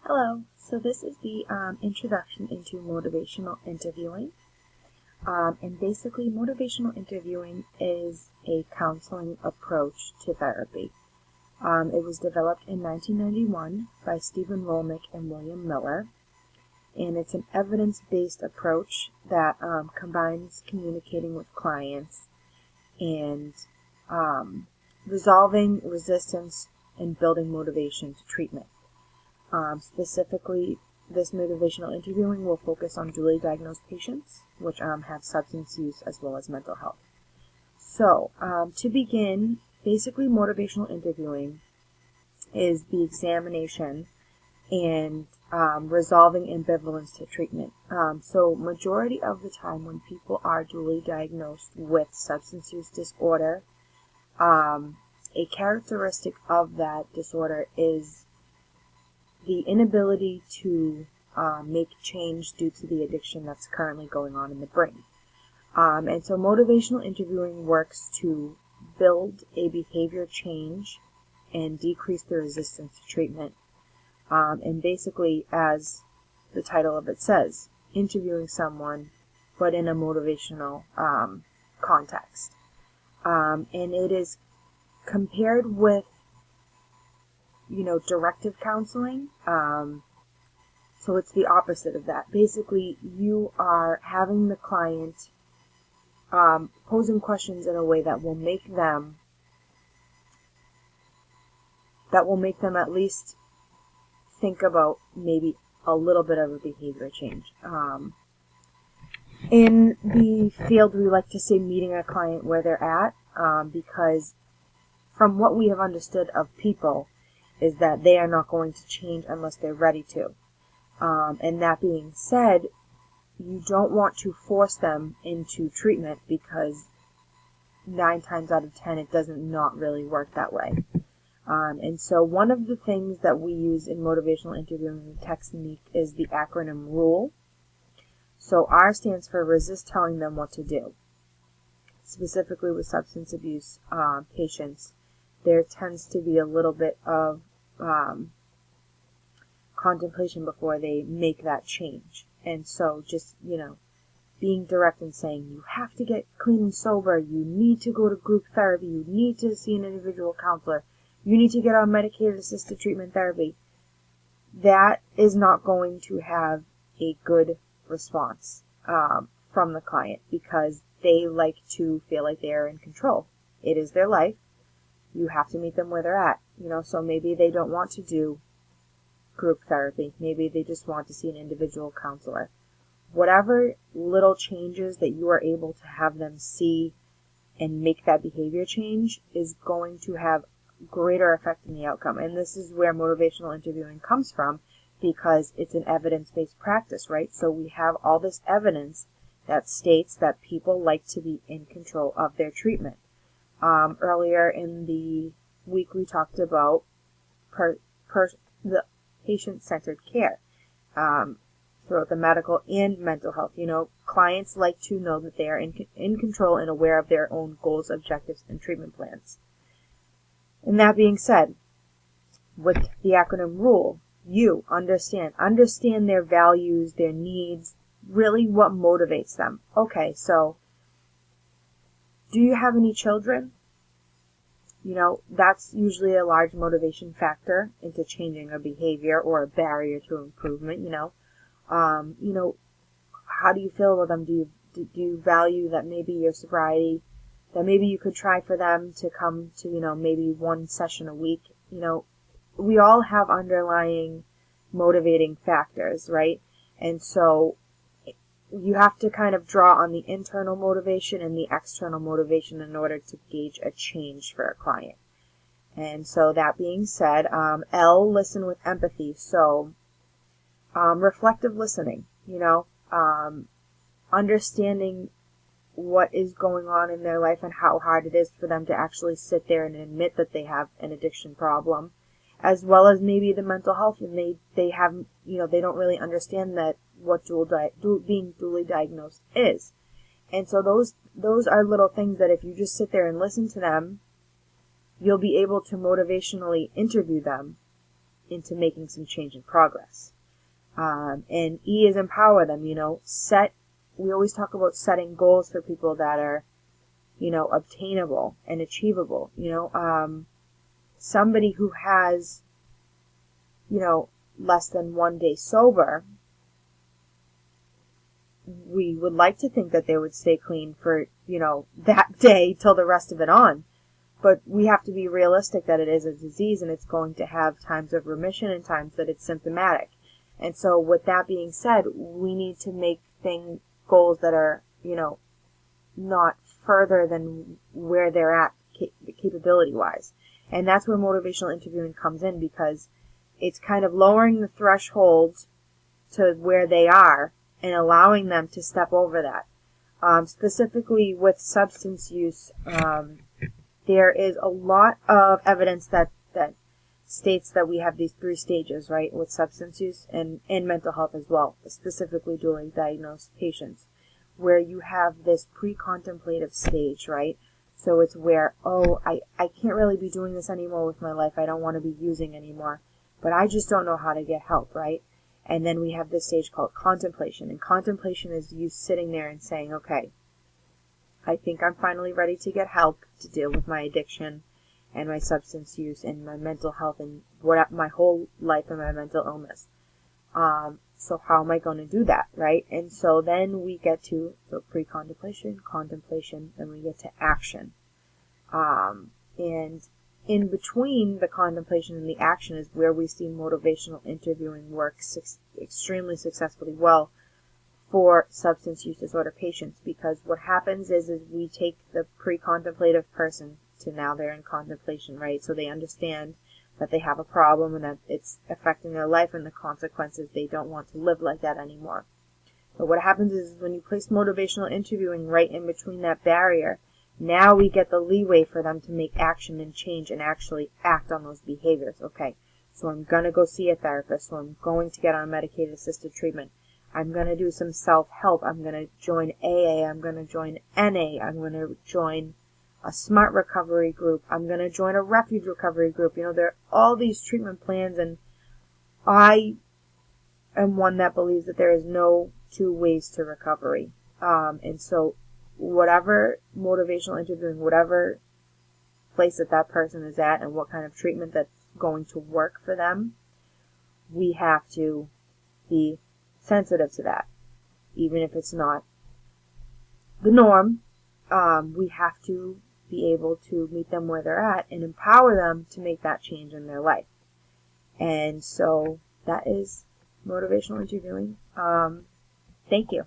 Hello, so this is the introduction into motivational interviewing. And basically, motivational interviewing is a counseling approach to therapy. It was developed in 1991 by Stephen Rolnick and William Miller. And it's an evidence-based approach that combines communicating with clients and resolving resistance and building motivation to treatment. Specifically, this motivational interviewing will focus on dually diagnosed patients, which have substance use as well as mental health. So, to begin, basically motivational interviewing is the examination and resolving ambivalence to treatment. So, majority of the time when people are dually diagnosed with substance use disorder, a characteristic of that disorder is the inability to make change due to the addiction that's currently going on in the brain. And so motivational interviewing works to build a behavior change and decrease the resistance to treatment. And basically, as the title of it says, interviewing someone, but in a motivational context. And it is compared with directive counseling. So it's the opposite of that. Basically, you are having the client posing questions in a way that will make them at least think about maybe a little bit of a behavior change. In the field, we like to say meeting a client where they're at, because from what we have understood of people, is that they are not going to change unless they're ready to. And that being said, you don't want to force them into treatment because 9 times out of 10 it doesn't not really work that way. And so one of the things that we use in motivational interviewing technique is the acronym RULE. So R stands for resist telling them what to do. Specifically with substance abuse patients, there tends to be a little bit of contemplation before they make that change. And so just, being direct and saying, you have to get clean and sober, you need to go to group therapy, you need to see an individual counselor, you need to get on medicated assisted treatment therapy, that is not going to have a good response from the client, because they like to feel like they are in control. It is their life. You have to meet them where they're at. So maybe they don't want to do group therapy. Maybe they just want to see an individual counselor. Whatever little changes that you are able to have them see and make that behavior change is going to have greater effect in the outcome. And this is where motivational interviewing comes from, because it's an evidence-based practice, right? So we have all this evidence that states that people like to be in control of their treatment. Earlier in the week, we talked about the patient-centered care throughout the medical and mental health. Clients like to know that they are in control and aware of their own goals, objectives, and treatment plans. And that being said, with the acronym RULE, you understand their values, their needs, really what motivates them. Okay, so do you have any children? That's usually a large motivation factor into changing a behavior or a barrier to improvement. How do you feel about them? Do you value that maybe your sobriety, that maybe you could try for them to come to, maybe 1 session a week? We all have underlying motivating factors, right? And so you have to kind of draw on the internal motivation and the external motivation in order to gauge a change for a client. And so that being said, L, listen with empathy. So reflective listening, understanding what is going on in their life and how hard it is for them to actually sit there and admit that they have an addiction problem, as well as maybe the mental health, and they have, they don't really understand that what being dually diagnosed is. And so those are little things that if you just sit there and listen to them, you'll be able to motivationally interview them into making some change and progress. And E is empower them, we always talk about setting goals for people that are, obtainable and achievable. Somebody who has, less than 1 day sober, we would like to think that they would stay clean for, that day till the rest of it on. But we have to be realistic that it is a disease and it's going to have times of remission and times that it's symptomatic. And so with that being said, we need to make goals that are, not further than where they're at capability-wise. And that's where motivational interviewing comes in, because it's kind of lowering the threshold to where they are and allowing them to step over that. Specifically with substance use, there is a lot of evidence that states that we have these 3 stages, right, with substance use and mental health as well, specifically dually diagnosed patients, where you have this pre-contemplative stage, right? So it's where, I can't really be doing this anymore with my life. I don't want to be using anymore, but I just don't know how to get help, right? And then we have this stage called contemplation. And contemplation is you sitting there and saying, okay, I think I'm finally ready to get help to deal with my addiction and my substance use and my mental health and my whole life and my mental illness. So how am I going to do that, right? And so then we get to, pre-contemplation, contemplation, then we get to action. And in between the contemplation and the action is where we see motivational interviewing work extremely successfully well for substance use disorder patients, because what happens is we take the pre-contemplative person to now they're in contemplation, right? So they understand that they have a problem and that it's affecting their life and the consequences. They don't want to live like that anymore. But what happens is when you place motivational interviewing right in between that barrier, now we get the leeway for them to make action and change and actually act on those behaviors. Okay, so I'm going to go see a therapist, so I'm going to get on medicated assisted treatment. I'm going to do some self-help. I'm going to join AA. I'm going to join NA. I'm going to join a SMART recovery group. I'm going to join a refuge recovery group. There are all these treatment plans, and I am one that believes that there is no 2 ways to recovery. And so whatever motivational interviewing, whatever place that person is at and what kind of treatment that's going to work for them, we have to be sensitive to that. Even if it's not the norm, we have to be able to meet them where they're at and empower them to make that change in their life. And so that is motivational interviewing. Thank you.